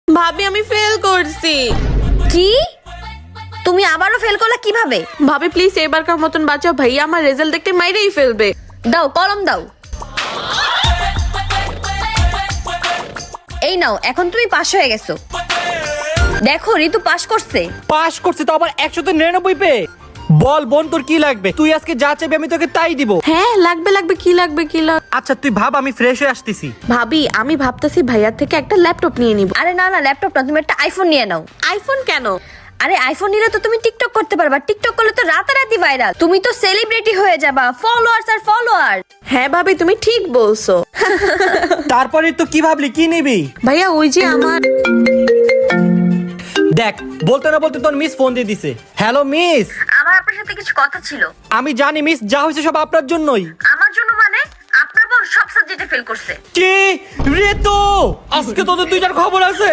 ভাবি আমি ফেল করছি। কি? তুমি আবারও ফেল করলে কিভাবে? ভাবি প্লিজ এবারকার মতন বাঁচাও, ভাইয়া আমার রেজাল্ট দেখতে মাইরেই ফেলবে। দাও কলম দাও। এই নাও, এখন তুমি পাস হয়ে গেছো। দেখো ঋতু পাস করছে। পাস করছে তো আবার 199 পেয়ে। বল বোন তোর কি লাগবে? তুই আজকে যা চাইবি আমি তোকে তাই দিব। হ্যাঁ লাগবে লাগবে, কি লাগবে কি লাগবে? আচ্ছা তুই ভাব, আমি ফ্রেশ হয়ে আসতেছি। ভাবি আমি ভাবতেছি ভাইয়ার থেকে একটা ল্যাপটপ নিয়ে নিব। আরে না না, ল্যাপটপ না, তুমি একটা আইফোন নিয়ে নাও। আইফোন কেন? আরে আইফোন নিলে তো তুমি টিকটক করতে পারবা। টিকটক করলে তো রাতারাতি ভাইরাল, তুমি তো সেলিব্রিটি হয়ে যাবা। ফলোয়ার্স আর ফলোয়ার। হ্যাঁ ভাবি তুমি ঠিক বলছো। তারপরে তো কি ভাবলি, কি নিবি? ভাইয়া ওই যে আমার দেখ বলতে না বলতে তোর মিস ফোন দিয়ে দিছে। হ্যালো মিস, আমার আপনার সাথে কিছু কথা ছিল। আমি জানি মিস, যা হয়েছে সব আপনার জন্যই। আমার জন্য মানে? আপনার বোন সব সাবজেক্টে ফেল করছে। কি রে তো আজকে তোদের দুইটার খবর আছে।